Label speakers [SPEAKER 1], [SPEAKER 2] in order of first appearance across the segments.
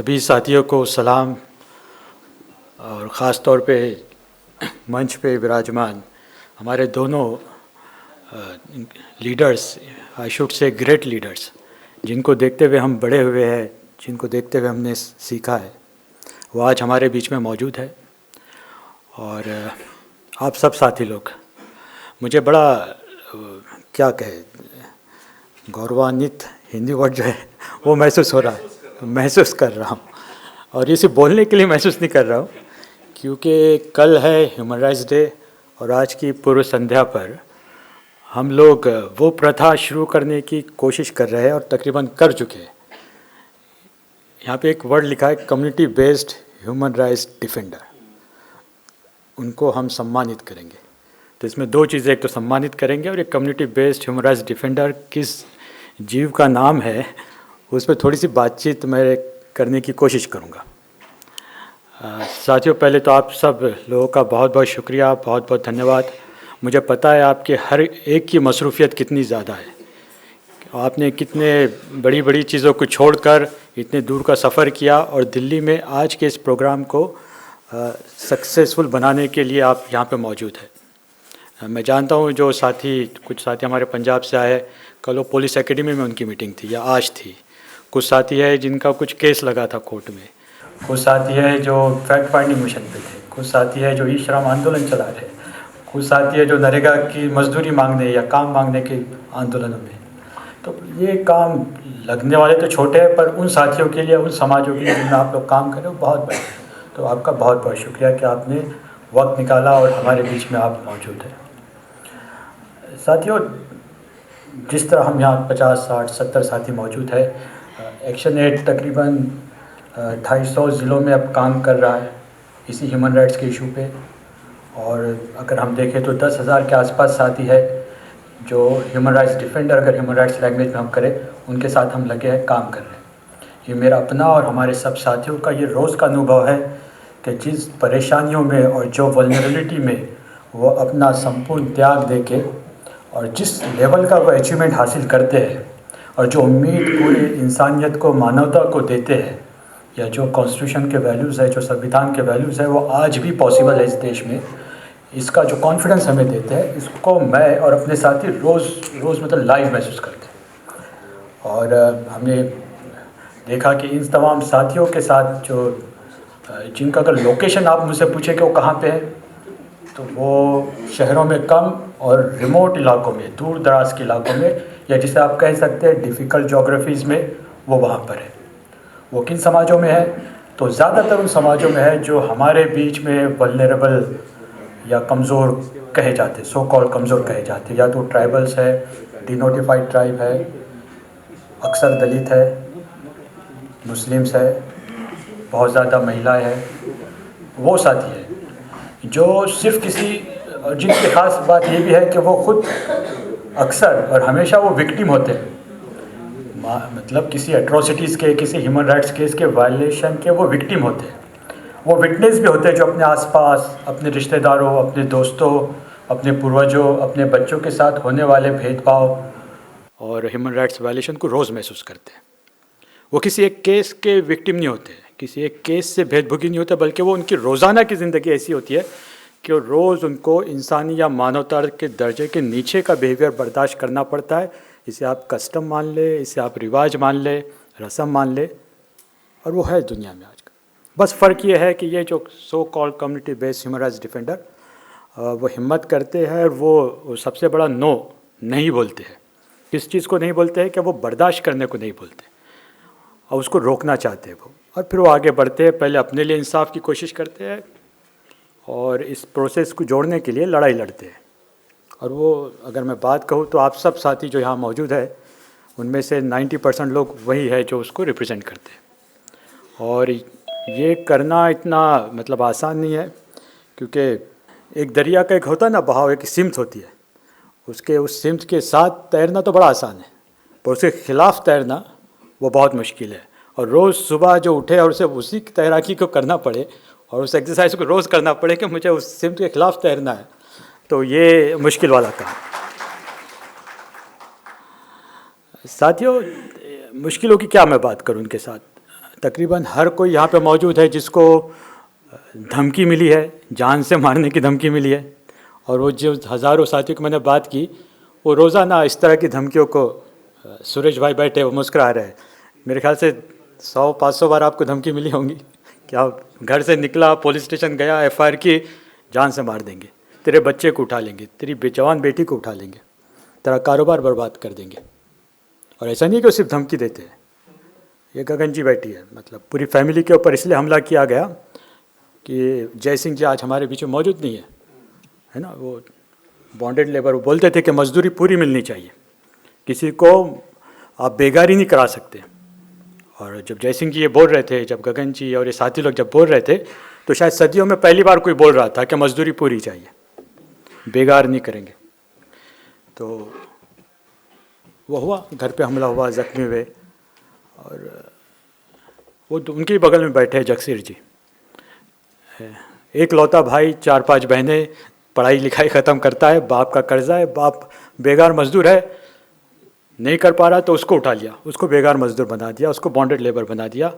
[SPEAKER 1] सभी साथियों को सलाम और ख़ास तौर पे मंच पे विराजमान हमारे दोनों leaders, I should say great leaders, जिनको देखते हुए हम बड़े हुए हैं, जिनको देखते हुए हमने सीखा है, वो आज हमारे बीच में मौजूद है। और आप सब साथी लोग, मुझे बड़ा क्या कहे, गौरवान्वित हिंदी वर्ड जो है वो महसूस हो रहा है, महसूस कर रहा हूँ। और ये सिर्फ बोलने के लिए महसूस नहीं कर रहा हूँ, क्योंकि कल है ह्यूमन राइट्स डे और आज की पूर्व संध्या पर हम लोग वो प्रथा शुरू करने की कोशिश कर रहे हैं और तकरीबन कर चुके हैं। यहाँ पे एक वर्ड लिखा है, community based human rights defender. उनको हम सम्मानित करेंगे। तो इसमें दो चीज़ें, एक तो सम्मानित करेंगे और एक community based human rights defender किस जीव का नाम है उस पर थोड़ी सी बातचीत मैं करने की कोशिश करूँगा। साथियों, पहले तो आप सब लोगों का बहुत बहुत शुक्रिया, बहुत बहुत धन्यवाद। मुझे पता है आपके हर एक की मसरूफियत कितनी ज़्यादा है, आपने कितने बड़ी बड़ी चीज़ों को छोड़कर इतने दूर का सफ़र किया और दिल्ली में आज के इस प्रोग्राम को सक्सेसफुल बनाने के लिए आप यहाँ पे मौजूद हैं। मैं जानता हूँ जो साथी, कुछ साथी हमारे पंजाब से आए, कल वो पुलिस एकेडमी में उनकी मीटिंग थी या आज थी। कुछ साथी है जिनका कुछ केस लगा था कोर्ट में, कुछ साथी है जो फैक्ट फाइंडिंग मिशन पे थे, कुछ साथी है जो ई श्रम आंदोलन चला रहे, कुछ साथी है जो नरेगा की मजदूरी मांगने या काम मांगने के आंदोलनों में। तो ये काम लगने वाले तो छोटे हैं, पर उन साथियों के लिए, उन समाजों के लिए जिनमें आप लोग काम करें, वो बहुत बड़े हैं। तो आपका बहुत बहुत शुक्रिया कि आपने वक्त निकाला और हमारे बीच में आप मौजूद हैं। साथियों, जिस तरह हम यहाँ 50, 60, 70 साथी मौजूद है, एक्शन एड तकरीबन 250 ज़िलों में अब काम कर रहा है इसी ह्यूमन राइट्स के इशू पे। और अगर हम देखें तो 10,000 के आसपास साथी है जो ह्यूमन राइट्स डिफेंडर, अगर ह्यूमन राइट्स लैंग्वेज में हम करें, उनके साथ हम लगे हैं, काम कर रहे हैं। ये मेरा अपना और हमारे सब साथियों का ये रोज़ का अनुभव है कि जिस परेशानियों में और जो वल्नरेबिलिटी में वो अपना संपूर्ण त्याग देके और जिस लेवल का वो अचीवमेंट हासिल करते हैं और जो उम्मीद पूरी इंसानियत को, मानवता को देते हैं, या जो कॉन्स्टिट्यूशन के वैल्यूज़ है, जो संविधान के वैल्यूज़ है, वो आज भी पॉसिबल है इस देश में, इसका जो कॉन्फिडेंस हमें देते हैं, इसको मैं और अपने साथी रोज़ मतलब लाइव महसूस करते हैं। और हमने देखा कि इन तमाम साथियों के साथ जो जिनका अगर लोकेशन आप मुझसे पूछे कि वो कहाँ पे है, तो वो शहरों में कम और रिमोट इलाकों में, दूर दराज के इलाकों में, या जिसे आप कह सकते हैं डिफ़िकल्ट जोग्राफीज़ में, वो वहाँ पर है। वो किन समाजों में है? तो ज़्यादातर उन समाजों में है जो हमारे बीच में वल्नरेबल या कमज़ोर कहे जाते, सो कॉल्ड कमज़ोर कहे जाते, या तो ट्राइबल्स है, डिनोटिफाइड ट्राइब है, अक्सर दलित है, मुस्लिम्स है, बहुत ज़्यादा महिलाएं हैं। वो साथी है जो सिर्फ किसी, जिनकी ख़ास बात ये भी है कि वो खुद अक्सर और हमेशा वो विक्टिम होते हैं, मतलब किसी एट्रोसिटीज़ के, किसी ह्यूमन राइट्स केस के वायलेशन के वो विक्टिम होते हैं। वो विटनेस भी होते हैं जो अपने आसपास, अपने रिश्तेदारों, अपने दोस्तों, अपने पूर्वजों, अपने बच्चों के साथ होने वाले भेदभाव और ह्यूमन राइट्स वायलेशन को रोज़ महसूस करते हैं। वो किसी एक केस के विक्टिम नहीं होते, किसी एक केस से भेदभोगी नहीं होते, बल्कि वो उनकी रोज़ाना की ज़िंदगी ऐसी होती है कि वो रोज़ उनको इंसानी या मानवता के दर्जे के नीचे का बिहेवियर बर्दाश्त करना पड़ता है। इसे आप कस्टम मान ले, इसे आप रिवाज मान ले, रस्म मान ले, और वो है दुनिया में आजकल। बस फ़र्क ये है कि ये जो so called community based human rights defender, वो हिम्मत करते हैं, वो सबसे बड़ा नो नहीं बोलते हैं। किस चीज़ को नहीं बोलते हैं? कि वो बर्दाश्त करने को नहीं बोलते और उसको रोकना चाहते हैं वो, और फिर वो आगे बढ़ते हैं, पहले अपने लिए इंसाफ की कोशिश करते हैं और इस प्रोसेस को जोड़ने के लिए लड़ाई लड़ते हैं। और वो, अगर मैं बात कहूँ तो आप सब साथी जो यहाँ मौजूद है, उनमें से 90% लोग वही है जो उसको रिप्रेजेंट करते हैं। और ये करना इतना मतलब आसान नहीं है, क्योंकि एक दरिया का एक होता है ना बहाव, एक सिमत होती है, उसके उस सिमत के साथ तैरना तो बड़ा आसान है, पर उसके ख़िलाफ़ तैरना वो बहुत मुश्किल है। और रोज़ सुबह जो उठे और उसे उसी तैराकी को करना पड़े और उस एक्सरसाइज को रोज़ करना पड़े कि मुझे उस सिमत के ख़िलाफ़ तैरना है, तो ये मुश्किल वाला काम। साथियों, मुश्किलों की क्या मैं बात करूं उनके साथ, तकरीबन हर कोई यहाँ पे मौजूद है जिसको धमकी मिली है, जान से मारने की धमकी मिली है। और वो जो हज़ारों साथियों की मैंने बात की, वो रोज़ाना इस तरह की धमकियों को, सुरेश भाई बैठे वो मुस्कुरा रहे हैं, मेरे ख्याल से 100-500 बार आपको धमकी मिली होंगी कि आप घर से निकला, पुलिस स्टेशन गया, FIR की, जान से मार देंगे, तेरे बच्चे को उठा लेंगे, तेरी बेजवान बेटी को उठा लेंगे, तेरा कारोबार बर्बाद कर देंगे। और ऐसा नहीं कि वो सिर्फ धमकी देते हैं। ये गगन जी बैठी है, मतलब पूरी फैमिली के ऊपर इसलिए हमला किया गया कि जय सिंह जी आज हमारे बीच में मौजूद नहीं है ना। वो बॉन्डेड लेबर, वो बोलते थे कि मजदूरी पूरी मिलनी चाहिए, किसी को आप बेगारी नहीं करा सकते। और जब जय सिंह जी ये बोल रहे थे, जब गगन जी और ये साथी लोग जब बोल रहे थे, तो शायद सदियों में पहली बार कोई बोल रहा था कि मजदूरी पूरी चाहिए, बेगार नहीं करेंगे। तो वो हुआ, घर पे हमला हुआ, जख्मी हुए। और वो उनके ही बगल में बैठे जगसीर जी, एक लौता भाई, 4-5 बहनें, पढ़ाई लिखाई ख़त्म करता है, बाप का कर्जा है, बाप बेगार मजदूर है, नहीं कर पा रहा तो उसको उठा लिया, उसको बेगार मजदूर बना दिया, उसको बॉन्डेड लेबर बना दिया।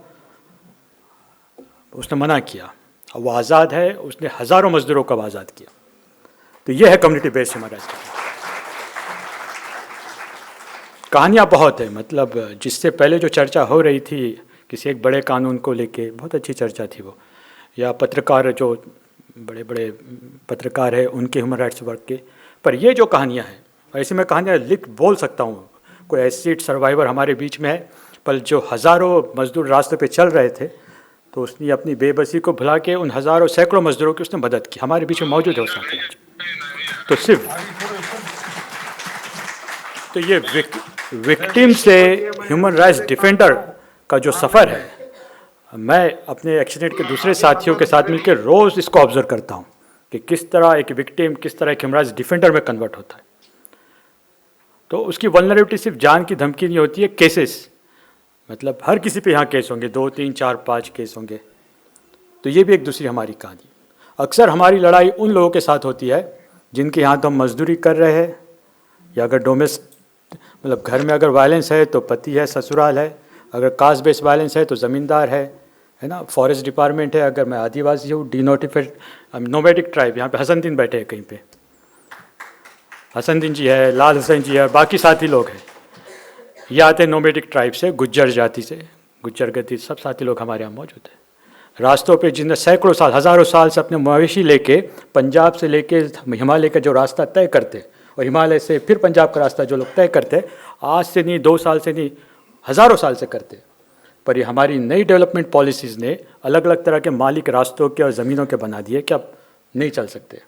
[SPEAKER 1] उसने मना किया, अब वो आज़ाद है, उसने हज़ारों मजदूरों को आज़ाद किया। तो ये है कम्युनिटी बेस्ड ह्यूमन राइट्स। कहानियाँ बहुत है, मतलब जिससे पहले जो चर्चा हो रही थी किसी एक बड़े कानून को लेके, बहुत अच्छी चर्चा थी वो, या पत्रकार, जो बड़े बड़े पत्रकार हैं उनके ह्यूमन राइट्स वर्क के। पर ये जो कहानियाँ हैं, ऐसी मैं कहानियाँ लिख बोल सकता हूँ, कोई एसिड सर्वाइवर हमारे बीच में है, पर जो हज़ारों मजदूर रास्ते पे चल रहे थे, तो उसने अपनी बेबसी को भुला के उन हज़ारों सैकड़ों मजदूरों की उसने मदद की, हमारे बीच में मौजूद है वो साथी। तो सिर्फ तो ये विक्टिम से ह्यूमन राइट्स डिफेंडर का जो सफ़र है, मैं अपने एक्शनेट के दूसरे साथियों के साथ मिलकर रोज़ इसको ऑब्जर्व करता हूँ कि किस तरह एक विक्टिम किस तरह एक ह्यूमन राइट्स डिफेंडर में कन्वर्ट होता है। तो उसकी वल्नरेबिलिटी सिर्फ जान की धमकी नहीं होती है, केसेस, मतलब हर किसी पे यहाँ केस होंगे, 2, 3, 4, 5 केस होंगे। तो ये भी एक दूसरी हमारी कहानी। अक्सर हमारी लड़ाई उन लोगों के साथ होती है जिनके यहाँ तो हम मजदूरी कर रहे हैं, या अगर मतलब घर में अगर वायलेंस है तो पति है, ससुराल है, अगर कास्ट बेस्ड वायलेंस है तो ज़मींदार है ना, फॉरेस्ट डिपार्टमेंट है, अगर मैं आदिवासी हूँ, डिनोटिफाइड नोमैडिक ट्राइब, यहाँ पे हसनदीन बैठे हैं कहीं पे, हसनदीन जी है, लाल हुसैन जी है, बाकी साथी लोग हैं, ये आते हैं नोमैडिक ट्राइब से, गुज्जर जाति से, गुज्जर गति, सब साथी लोग हमारे यहाँ मौजूद हैं। रास्तों पे जिन्हें सैकड़ों साल, हज़ारों साल से अपने मवेशी लेके पंजाब से लेके हिमालय का जो रास्ता तय करते, और हिमालय से फिर पंजाब का रास्ता जो लोग तय करते, आज से नहीं, 2 साल से नहीं, हज़ारों साल से करते। पर ये हमारी नई डेवलपमेंट पॉलिसीज़ ने अलग अलग तरह के मालिक रास्तों के और ज़मीनों के बना दिए कि अब नहीं चल सकते।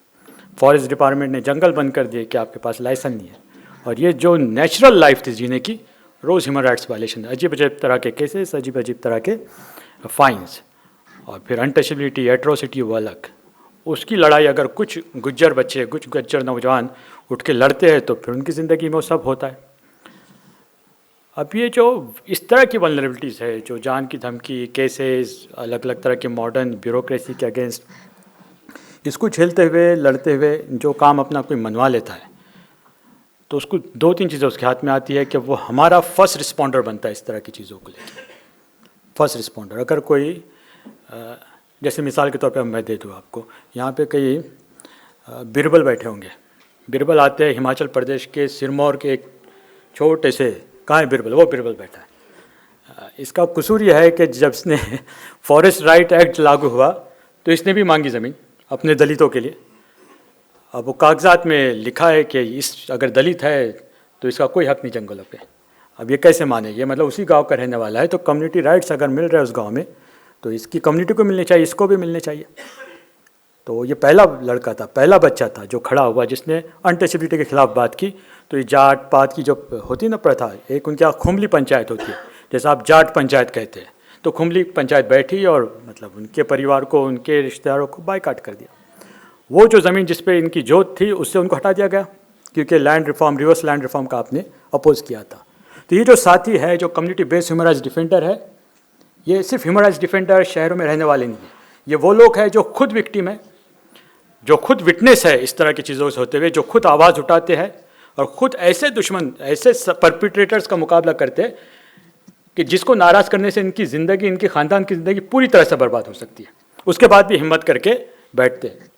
[SPEAKER 1] फॉरेस्ट डिपार्टमेंट ने जंगल बंद कर दिए कि आपके पास लाइसेंस नहीं है। और ये जो नेचुरल लाइफ थी जीने की, रोज़ ह्यूमन राइट्स वायलेशन, अजीब अजीब तरह के केसेस, अजीब अजीब तरह के फाइन्स, और फिर अनटचेबिलिटी, एट्रोसिटी, वो अलग। उसकी लड़ाई अगर कुछ गुज्जर बच्चे, कुछ गुज्जर नौजवान उठ के लड़ते हैं तो फिर उनकी ज़िंदगी में वो सब होता है। अब ये जो इस तरह की वल्नरेबिलिटीज़ है, जो जान की धमकी, केसेस, अलग अलग तरह के मॉडर्न ब्यूरोक्रेसी के अगेंस्ट, इसको झेलते हुए, लड़ते हुए जो काम अपना कोई मनवा लेता है, तो उसको 2-3 चीज़ें उसके हाथ में आती है कि वो हमारा फर्स्ट रिस्पॉन्डर बनता है इस तरह की चीज़ों को लेकर। फर्स्ट रिस्पॉन्डर, अगर कोई जैसे मिसाल के तौर पे मैं दे दूँ आपको, यहाँ पे कई बिरबल बैठे होंगे। बिरबल आते हैं हिमाचल प्रदेश के सिरमौर के एक छोटे से, कहाँ है बिरबल, वो बिरबल बैठा है। इसका कसूर यह है कि जब इसने फॉरेस्ट राइट एक्ट लागू हुआ तो इसने भी मांगी ज़मीन अपने दलितों के लिए। अब वो कागजात में लिखा है कि इस अगर दलित है तो इसका कोई हक नहीं जंगलों पे। अब ये कैसे माने, ये मतलब उसी गांव का रहने वाला है, तो कम्युनिटी राइट्स अगर मिल रहे हैं उस गांव में तो इसकी कम्युनिटी को मिलने चाहिए, इसको भी मिलने चाहिए। तो ये पहला लड़का था, पहला बच्चा था जो खड़ा हुआ, जिसने अनटचेबिलिटी के खिलाफ बात की। तो ये जाट पात की जो होती ना प्रथा, एक उनके यहाँ खुमली पंचायत होती है, जैसा आप जाट पंचायत कहते हैं, तो खुमली पंचायत बैठी और मतलब उनके परिवार को, उनके रिश्तेदारों को बायकाट कर दिया। वो जो ज़मीन जिस पे इनकी जोत थी उससे उनको हटा दिया गया, क्योंकि land reform, reverse land reform का आपने अपोज किया था। तो ये जो साथी है, जो community based human rights defender है, ये सिर्फ ह्यूमन राइट्स डिफेंडर शहरों में रहने वाले नहीं है, ये वो लोग हैं जो खुद विक्टिम है, जो खुद विटनेस है इस तरह की चीज़ों से होते हुए, जो खुद आवाज़ उठाते हैं और ख़ुद ऐसे दुश्मन, ऐसे परपिट्रेटर्स का मुकाबला करते हैं कि जिसको नाराज़ करने से इनकी ज़िंदगी, इनके ख़ानदान की ज़िंदगी पूरी तरह से बर्बाद हो सकती है, उसके बाद भी हिम्मत करके बैठते हैं।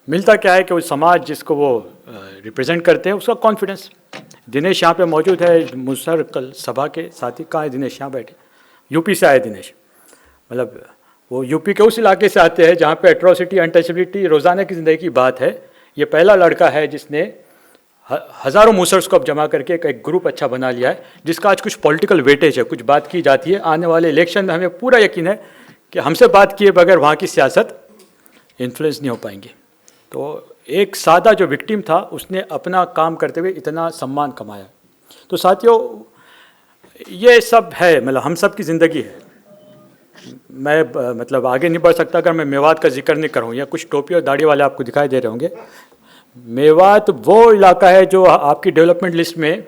[SPEAKER 1] मिलता क्या है कि वो समाज जिसको वो रिप्रेजेंट करते हैं उसका कॉन्फिडेंस। दिनेश यहाँ पे मौजूद है, मुसहर कल सभा के साथी। कहाँ है दिनेश? यहाँ बैठे। यूपी से आए दिनेश, मतलब वो यूपी के उस इलाके से आते हैं जहाँ पे एट्रोसिटी, अनटचेबिलिटी रोज़ाना की ज़िंदगी की बात है। ये पहला लड़का है जिसने हज़ारों मूसर्स को अब जमा करके एक ग्रुप अच्छा बना लिया है, जिसका आज कुछ पॉलिटिकल वेटेज है, कुछ बात की जाती है। आने वाले इलेक्शन में हमें पूरा यकीन है कि हमसे बात किए बगैर वहाँ की सियासत इन्फ्लुएंस नहीं हो पाएंगी। तो एक सादा जो विक्टिम था उसने अपना काम करते हुए इतना सम्मान कमाया। तो साथियों, ये सब है, मतलब हम सब की ज़िंदगी है। मैं मतलब आगे नहीं बढ़ सकता अगर मैं मेवात का जिक्र नहीं करूँ। या कुछ टोपी और दाढ़ी वाले आपको दिखाई दे रहे होंगे। मेवात वो इलाका है जो आपकी डेवलपमेंट लिस्ट में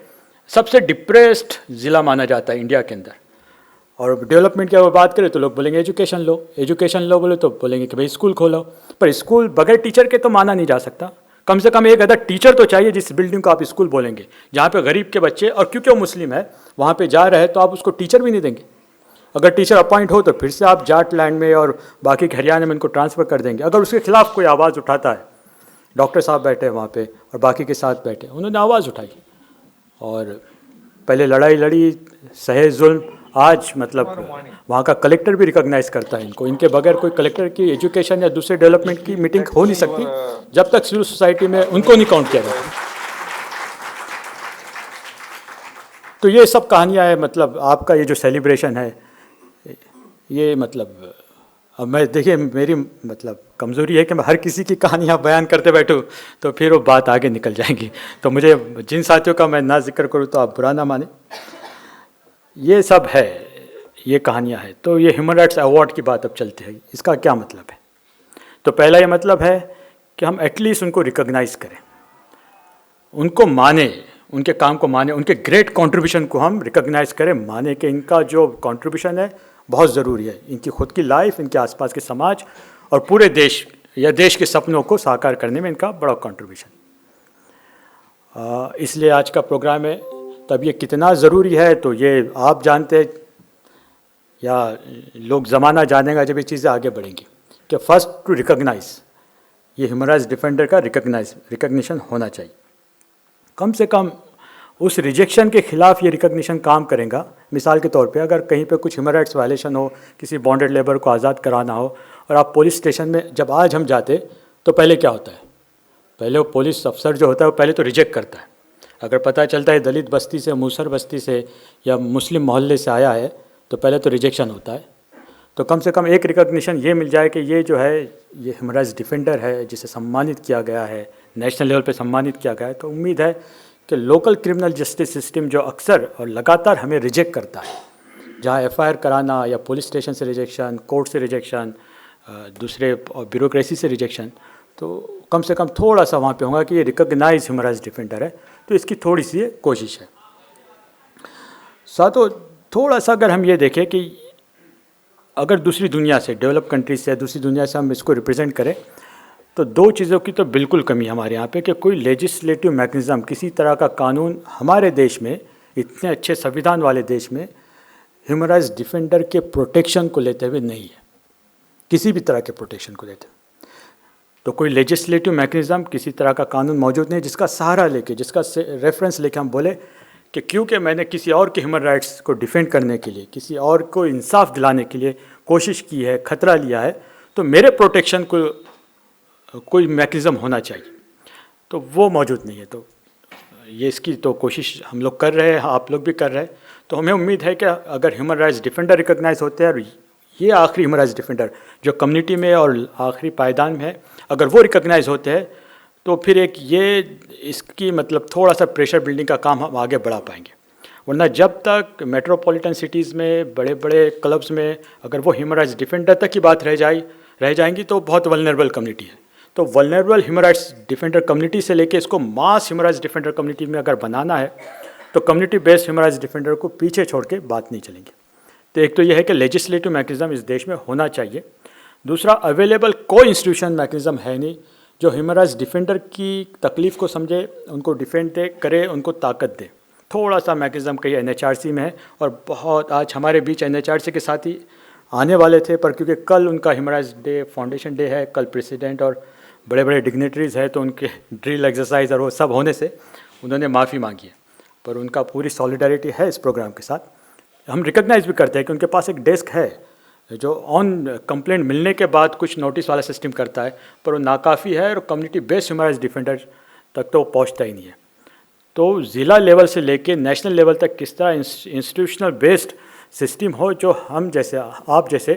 [SPEAKER 1] सबसे डिप्रेस्ड ज़िला माना जाता है इंडिया के अंदर। और डेवलपमेंट की अगर बात करें तो लोग बोलेंगे एजुकेशन लो, एजुकेशन लो बोले तो बोलेंगे कि भाई स्कूल खोलो। पर स्कूल बगैर टीचर के तो माना नहीं जा सकता। कम से कम एक अदर टीचर तो चाहिए जिस बिल्डिंग को आप स्कूल बोलेंगे, जहाँ पे गरीब के बच्चे, और क्योंकि वो मुस्लिम है वहाँ पे जा रहे हैं, तो आप उसको टीचर भी नहीं देंगे। अगर टीचर अपॉइंट हो तो फिर से आप जाट लैंड में और बाकी के हरियाणा में इनको ट्रांसफ़र कर देंगे। अगर उसके खिलाफ कोई आवाज़ उठाता है, डॉक्टर साहब बैठे हैं वहाँ पे और बाकी के साथ बैठे, उन्होंने आवाज़ उठाई और पहले लड़ाई लड़ी, सहे जुल्म। आज मतलब वहाँ का कलेक्टर भी रिकॉग्नाइज करता है इनको। इनके बगैर कोई कलेक्टर की एजुकेशन या दूसरे डेवलपमेंट की मीटिंग हो नहीं सकती जब तक सिविल सोसाइटी में उनको नहीं काउंट किया जाता। तो ये सब कहानियाँ हैं। मतलब आपका ये जो सेलिब्रेशन है, ये मतलब अब मैं, देखिए मेरी मतलब कमज़ोरी है कि मैं हर किसी की कहानियाँ बयान करते बैठूँ तो फिर वो बात आगे निकल जाएगी। तो मुझे जिन साथियों का मैं ना जिक्र करूँ तो आप बुरा ना माने। ये सब है, ये कहानियाँ हैं। तो ये ह्यूमन राइट्स अवार्ड की बात अब चलते हैं। इसका क्या मतलब है? तो पहला ये मतलब है कि हम एटलीस्ट उनको रिकॉग्नाइज़ करें, उनको माने, उनके काम को माने, उनके ग्रेट कंट्रीब्यूशन को हम रिकॉग्नाइज़ करें, माने कि इनका जो कंट्रीब्यूशन है बहुत ज़रूरी है। इनकी खुद की लाइफ, इनके आसपास के समाज और पूरे देश या देश के सपनों को साकार करने में इनका बड़ा कंट्रीब्यूशन। इसलिए आज का प्रोग्राम है। तब ये कितना ज़रूरी है तो ये आप जानते हैं या लोग ज़माना जानेगा जब ये चीज़ें आगे बढ़ेंगी कि फर्स्ट टू रिकॉग्नाइज, ये ह्यूमन राइट्स डिफेंडर का रिकॉग्निशन होना चाहिए। कम से कम उस रिजेक्शन के खिलाफ ये रिकॉग्निशन काम करेगा। मिसाल के तौर पे अगर कहीं पे कुछ ह्यूमन राइट्स वायलेशन हो, किसी बॉन्डेड लेबर को आज़ाद कराना हो, और आप पुलिस स्टेशन में जब आज हम जाते तो पहले क्या होता है? पहले वो पुलिस अफसर जो होता है वो पहले तो रिजेक्ट करता है। अगर पता चलता है दलित बस्ती से, मूसर बस्ती से या मुस्लिम मोहल्ले से आया है तो पहले तो रिजेक्शन होता है। तो कम से कम एक रिकॉग्निशन ये मिल जाए कि ये जो है ये ह्यूमन राइट्स डिफेंडर है, जिसे सम्मानित किया गया है, नेशनल लेवल पे सम्मानित किया गया है। तो उम्मीद है कि लोकल क्रिमिनल जस्टिस सिस्टम जो अक्सर और लगातार हमें रिजेक्ट करता है, जहाँ एफआईआर कराना या पुलिस स्टेशन से रिजेक्शन, कोर्ट से रिजेक्शन, दूसरे ब्यूरोक्रेसी से रिजेक्शन, तो कम से कम थोड़ा सा वहाँ पे होगा कि ये रिकॉग्नाइज ह्यूमन राइट्स डिफेंडर है। तो इसकी थोड़ी सी कोशिश है। साथों, थोड़ा सा अगर हम ये देखें कि अगर दूसरी दुनिया से, डेवलप कंट्रीज से, दूसरी दुनिया से हम इसको रिप्रेजेंट करें तो दो चीज़ों की तो बिल्कुल कमी हमारे यहाँ पे कि कोई लेजिस्लेटिव मैकेनिज़्म, किसी तरह का कानून हमारे देश में, इतने अच्छे संविधान वाले देश में, ह्यूमन राइट्स डिफेंडर के प्रोटेक्शन को लेते हुए नहीं है, किसी भी तरह के प्रोटेक्शन को लेते हुए। तो कोई लेजिस्लेटिव मैकेनिज़्म, किसी तरह का कानून मौजूद नहीं जिसका सहारा लेके, जिसका रेफरेंस लेके हम बोले कि क्योंकि मैंने किसी और के ह्यूमन राइट्स को डिफेंड करने के लिए, किसी और को इंसाफ दिलाने के लिए कोशिश की है, खतरा लिया है, तो मेरे प्रोटेक्शन को कोई मैकेनिज़्म होना चाहिए। तो वो मौजूद नहीं है। तो ये इसकी तो कोशिश हम लोग कर रहे हैं, आप लोग भी कर रहे हैं। तो हमें उम्मीद है कि अगर ह्यूमन राइट्स डिफेंडर रिकॉग्नाइज होते हैं और ये आखिरी ह्यूमन राइट्स डिफेंडर जो कम्युनिटी में और आखिरी पायदान में है, अगर वो रिकॉग्नाइज होते हैं तो फिर एक ये इसकी मतलब थोड़ा सा प्रेशर बिल्डिंग का काम हम आगे बढ़ा पाएंगे। वरना जब तक मेट्रोपॉलिटन सिटीज़ में, बड़े बड़े क्लब्स में अगर वो ह्यूमन राइट्स डिफेंडर तक की बात रह जाएंगी तो बहुत वल्नरेबल कम्युनिटी है। तो vulnerable human rights defender community से लेके इसको मास ह्यूमन राइट्स डिफेंडर कम्युनिटी में अगर बनाना है तो community based human rights defender को पीछे छोड़ के बात नहीं चलेंगी। तो एक तो यह है कि लेजिस्लेटिव मैकेनिज़्म इस देश में होना चाहिए। दूसरा, अवेलेबल कोई इंस्टीट्यूशन मैकेनिज़्म है नहीं जो ह्यूमन राइट्स डिफेंडर की तकलीफ़ को समझे, उनको डिफेंड करे, उनको ताकत दे, थोड़ा सा मैकेनिज्म कहीं NHRC में है, और बहुत आज हमारे बीच NHRC के साथ ही आने वाले थे, पर क्योंकि कल उनका human rights day foundation day है, कल प्रेसिडेंट और बड़े बड़े डिग्नेटरीज़ हैं, तो उनके ड्रिल एक्सरसाइज और वो सब होने से उन्होंने माफ़ी मांगी है। पर उनका पूरी सॉलिडारिटी है इस प्रोग्राम के साथ। हम रिकॉग्नाइज भी करते हैं कि उनके पास एक डेस्क है जो ऑन कंप्लेंट मिलने के बाद कुछ नोटिस वाला सिस्टम करता है, पर वो नाकाफ़ी है और community based human rights defender तक तो पहुंचता ही नहीं है। तो ज़िला लेवल से लेके नेशनल लेवल तक किस तरह इंस्टीट्यूशनल बेस्ड सिस्टम हो जो हम जैसे आप जैसे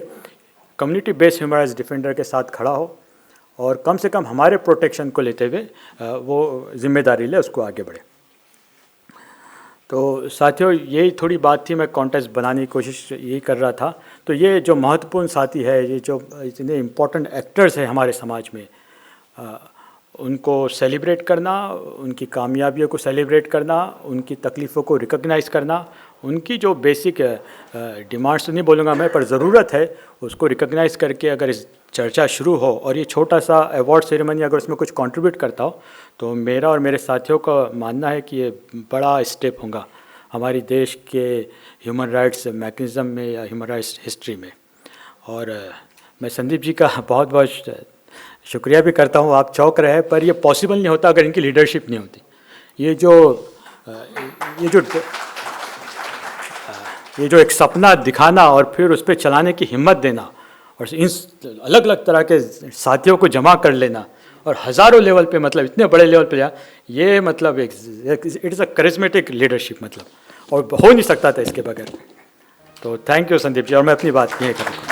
[SPEAKER 1] community based human rights defender के साथ खड़ा हो और कम से कम हमारे प्रोटेक्शन को लेते हुए वो जिम्मेदारी ले, उसको आगे बढ़े। तो साथियों, यही थोड़ी बात थी, मैं कॉन्टेक्स्ट बनाने की कोशिश यही कर रहा था। तो ये जो महत्वपूर्ण साथी है, ये जो इतने इम्पोर्टेंट एक्टर्स हैं हमारे समाज में, उनको सेलिब्रेट करना, उनकी कामयाबियों को सेलिब्रेट करना, उनकी तकलीफ़ों को रिकॉग्नाइज़ करना, उनकी जो बेसिक डिमांड्स तो नहीं बोलूँगा मैं, पर ज़रूरत है उसको रिकॉग्नाइज़ करके अगर इस चर्चा शुरू हो और ये छोटा सा अवार्ड सेरेमनी अगर उसमें कुछ कंट्रीब्यूट करता हो, तो मेरा और मेरे साथियों का मानना है कि ये बड़ा स्टेप होगा हमारी देश के ह्यूमन राइट्स मैकेनिज़्म में या ह्यूमन राइट्स हिस्ट्री में। और मैं संदीप जी का बहुत बहुत शुक्रिया भी करता हूँ। आप चौंक रहे हैं, पर ये पॉसिबल नहीं होता अगर इनकी लीडरशिप नहीं होती। ये जो एक सपना दिखाना और फिर उस पर चलाने की हिम्मत देना और इन अलग अलग तरह के साथियों को जमा कर लेना और हज़ारों लेवल पे, मतलब इतने बड़े लेवल पे, ये मतलब एक it is a charismatic leadership, मतलब और हो नहीं सकता था इसके बगैर। तो थैंक यू संदीप जी, और मैं अपनी बात यहीं करूँगा।